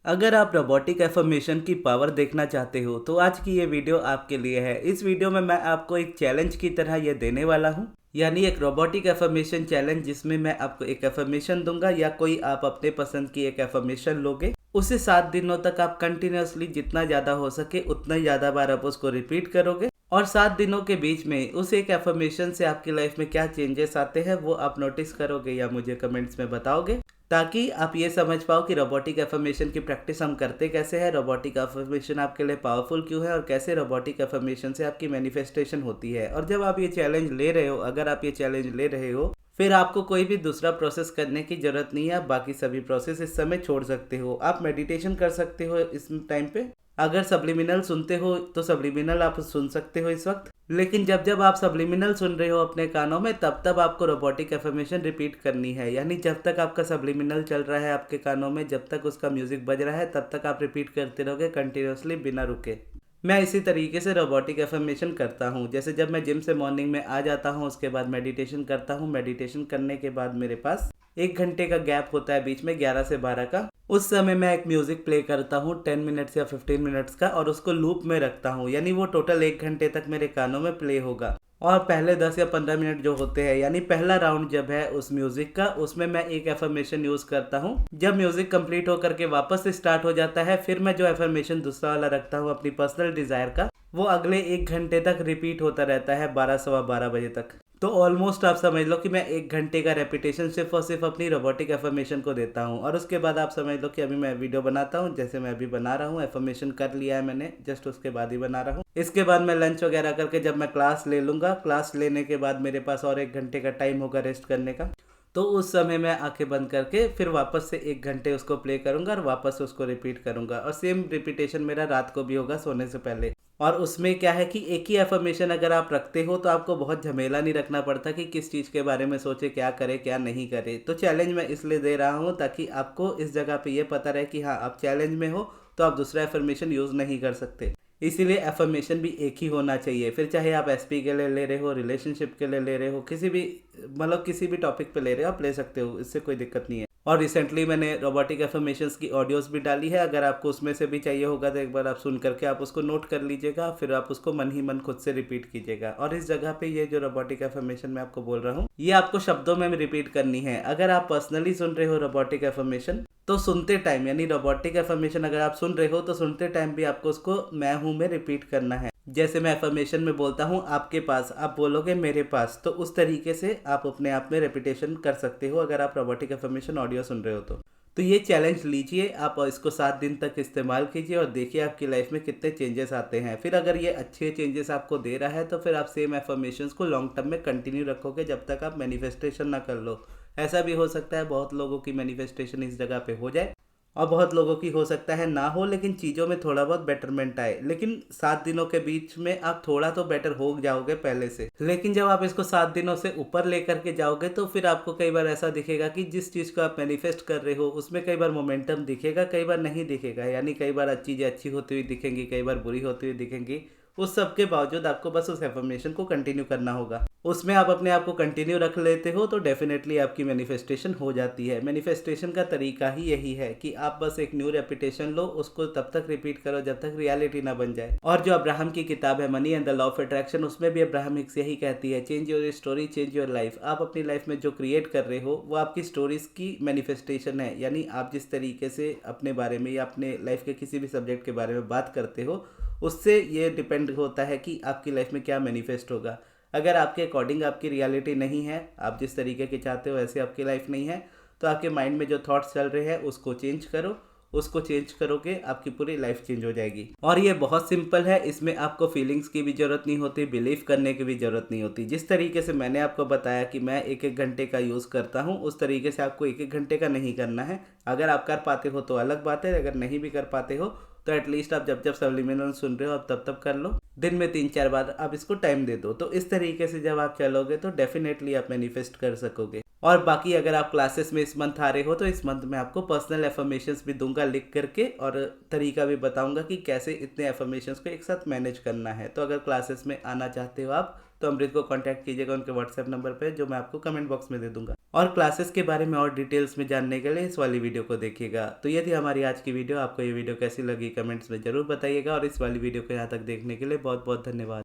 अगर आप robotic affirmation की पावर देखना चाहते हो तो आज की ये वीडियो आपके लिए है। इस वीडियो में मैं आपको एक चैलेंज की तरह ये देने वाला हूँ, यानी एक रोबोटिक एफर्मेशन चैलेंज, जिसमें मैं आपको एक एफर्मेशन दूंगा या कोई आप अपने पसंद की एक एफर्मेशन लोगे। उसे 7 दिनों तक आप कंटिन्यूअसली जितना ज़्यादा हो सके उतना ज़्यादा बार आप उसको रिपीट करोगे और 7 दिनों के बीच में उस एक एफर्मेशन से आपकी लाइफ में क्या चेंजेस आते हैं वो आप नोटिस करोगे या मुझे कमेंट्स में बताओगे, ताकि आप ये समझ पाओ कि रोबोटिक एफर्मेशन की प्रैक्टिस हम करते कैसे हैं, रोबोटिक एफर्मेशन आपके लिए पावरफुल क्यों है और कैसे रोबोटिक एफर्मेशन से आपकी मैनिफेस्टेशन होती है। और जब आप ये चैलेंज ले रहे हो, अगर आप ये चैलेंज ले रहे हो, फिर आपको कोई भी दूसरा प्रोसेस करने की जरूरत नहीं है। आप बाकी सभी प्रोसेस इस समय छोड़ सकते हो। आप मेडिटेशन कर सकते हो इस टाइम पे। अगर सब्लिमिनल सुनते हो तो सब्लिमिनल आप सुन सकते हो इस वक्त, लेकिन जब जब आप सब्लिमिनल सुन रहे हो अपने कानों में, तब तब आपको रोबोटिक एफर्मेशन रिपीट करनी है। यानी जब तक आपका सब्लिमिनल चल रहा है आपके कानों में, जब तक उसका म्यूजिक बज रहा है, तब तक आप रिपीट करते रहोगे कंटिन्यूअसली बिना रुके। मैं इसी तरीके से रोबोटिक एफर्मेशन करता हूँ। जैसे जब मैं जिम से मॉर्निंग में आ जाता हूँ, उसके बाद मेडिटेशन करता हूँ। मेडिटेशन करने के बाद मेरे पास 1 घंटे का गैप होता है बीच में, 11 से 12 का। उस समय मैं एक म्यूजिक प्ले करता हूँ 10 मिनट्स या 15 मिनट्स का, और उसको लूप में रखता हूँ। यानी वो टोटल 1 घंटे तक मेरे कानों में प्ले होगा। और पहले 10 या 15 मिनट जो होते हैं, यानी पहला राउंड जब है उस म्यूजिक का, उसमें मैं एक एफर्मेशन यूज करता हूँ। जब म्यूजिक कंप्लीट होकर के वापस से स्टार्ट हो जाता है, फिर मैं जो एफर्मेशन दूसरा वाला रखता हूँ अपनी पर्सनल डिजायर का, वो अगले 1 घंटे तक रिपीट होता रहता है, 12 सवा 12 बजे तक। तो ऑलमोस्ट आप समझ लो कि मैं 1 घंटे का रेपिटेशन सिर्फ और सिर्फ अपनी रोबोटिक एफर्मेशन को देता हूँ। और उसके बाद आप समझ लो कि अभी मैं वीडियो बनाता हूँ, जैसे मैं अभी बना रहा हूँ। एफर्मेशन कर लिया है मैंने, जस्ट उसके बाद ही बना रहा हूँ। इसके बाद मैं लंच वगैरह करके जब मैं क्लास ले लूँगा, क्लास लेने के बाद मेरे पास और 1 घंटे का टाइम होगा रेस्ट करने का। तो उस समय मैं आंखें बंद करके फिर वापस से 1 घंटे उसको प्ले करूंगा और वापस उसको रिपीट करूंगा। और सेम रिपीटेशन मेरा रात को भी होगा सोने से पहले। और उसमें क्या है कि एक ही एफर्मेशन अगर आप रखते हो तो आपको बहुत झमेला नहीं रखना पड़ता कि किस चीज़ के बारे में सोचे, क्या करे क्या नहीं करे। तो चैलेंज मैं इसलिए दे रहा हूँ ताकि आपको इस जगह पे ये पता रहे कि हाँ, आप चैलेंज में हो तो आप दूसरा एफर्मेशन यूज़ नहीं कर सकते। इसीलिए एफर्मेशन भी एक ही होना चाहिए। फिर चाहे आप एसपी के लिए ले रहे हो, रिलेशनशिप के लिए ले रहे हो, किसी भी मतलब किसी भी टॉपिक पे ले रहे हो, आप ले सकते हो, इससे कोई दिक्कत नहीं है। और रिसेंटली मैंने रोबोटिक एफर्मेशंस की ऑडियोज भी डाली है। अगर आपको उसमें से भी चाहिए होगा तो एक बार आप सुन करके आप उसको नोट कर लीजिएगा, फिर आप उसको मन ही मन खुद से रिपीट कीजिएगा। और इस जगह पे ये जो रोबोटिक एफर्मेशन मैं आपको बोल रहा हूँ, ये आपको शब्दों में रिपीट करनी है। अगर आप पर्सनली सुन रहे हो रोबोटिक एफर्मेशन, तो सुनते टाइम, यानी रोबोटिक एफर्मेशन अगर आप सुन रहे हो तो सुनते टाइम भी आपको उसको मैं हूं में रिपीट करना है। जैसे मैं एफर्मेशन में बोलता हूँ आपके पास, आप बोलोगे मेरे पास। तो उस तरीके से आप अपने आप में रेपिटेशन कर सकते हो अगर आप रोबोटिक एफर्मेशन ऑडियो सुन रहे हो तो ये चैलेंज लीजिए आप, इसको 7 दिन तक इस्तेमाल कीजिए और देखिए आपकी लाइफ में कितने चेंजेस आते हैं। फिर अगर ये अच्छे चेंजेस आपको दे रहा है तो फिर आप सेम एफर्मेशंस को लॉन्ग टर्म में कंटिन्यू रखोगे जब तक आप मैनिफेस्टेशन ना कर लो। ऐसा भी हो सकता है बहुत लोगों की मैनिफेस्टेशन इस जगह पे हो जाए और बहुत लोगों की हो सकता है ना हो, लेकिन चीज़ों में थोड़ा बहुत बेटरमेंट आए। लेकिन 7 दिनों के बीच में आप थोड़ा तो बेटर हो जाओगे पहले से। लेकिन जब आप इसको 7 दिनों से ऊपर लेकर के जाओगे तो फिर आपको कई बार ऐसा दिखेगा कि जिस चीज़ को आप मैनिफेस्ट कर रहे हो उसमें कई बार मोमेंटम दिखेगा, कई बार नहीं दिखेगा। यानी कई बार चीज़ें अच्छी होती हुई दिखेंगी, कई बार बुरी होती हुई दिखेंगी। उस सब के बावजूद आपको बस उस एफर्मेशन को कंटिन्यू करना होगा। उसमें आप अपने आप को कंटिन्यू रख लेते हो तो डेफिनेटली आपकी मैनिफेस्टेशन हो जाती है। मैनिफेस्टेशन का तरीका ही यही है कि आप बस एक न्यू रेपिटेशन लो, उसको तब तक रिपीट करो जब तक रियलिटी ना बन जाए। और जो अब्राहम की किताब है money and the law of attraction, उसमें भी अब्राहम हिक्स यही कहती है, change your story change your life. आप अपनी लाइफ में जो क्रिएट कर रहे हो वो आपकी स्टोरीज की मैनिफेस्टेशन है। यानी आप जिस तरीके से अपने बारे में या अपने लाइफ के किसी भी सब्जेक्ट के बारे में बात करते हो, उससे ये डिपेंड होता है कि आपकी लाइफ में क्या मैनिफेस्ट होगा। अगर आपके अकॉर्डिंग आपकी रियलिटी नहीं है, आप जिस तरीके के चाहते हो ऐसे आपकी लाइफ नहीं है, तो आपके माइंड में जो थॉट्स चल रहे हैं उसको चेंज करो। उसको चेंज करोगे आपकी पूरी लाइफ चेंज हो जाएगी। और ये बहुत सिंपल है, इसमें आपको फीलिंग्स की भी जरूरत नहीं होती, बिलीव करने की भी जरूरत नहीं होती। जिस तरीके से मैंने आपको बताया कि मैं 1-1 घंटे का यूज़ करता हूँ, उस तरीके से आपको 1-1 घंटे का नहीं करना है। अगर आप कर पाते हो तो अलग बात है, अगर नहीं भी कर पाते हो तो एटलीस्ट आप जब जब सब्लिमिनल सुन रहे हो आप तब तब कर लो। दिन में 3-4 बार आप इसको टाइम दे दो। तो इस तरीके से जब आप चलोगे तो डेफिनेटली आप मैनिफेस्ट कर सकोगे। और बाकी अगर आप क्लासेस में इस मंथ आ रहे हो तो इस मंथ में आपको पर्सनल एफर्मेशंस भी दूंगा लिख करके, और तरीका भी बताऊंगा कि कैसे इतने एफर्मेशंस को एक साथ मैनेज करना है। तो अगर क्लासेस में आना चाहते हो आप तो अमृत को कांटेक्ट कीजिएगा उनके व्हाट्सएप नंबर पे, जो मैं आपको कमेंट बॉक्स में दे दूंगा। और क्लासेस के बारे में और डिटेल्स में जानने के लिए इस वाली वीडियो को देखिएगा। तो ये थी हमारी आज की वीडियो। आपको ये वीडियो कैसी लगी कमेंट्स में जरूर बताइएगा, और इस वाली वीडियो को यहाँ तक देखने के लिए बहुत बहुत धन्यवाद।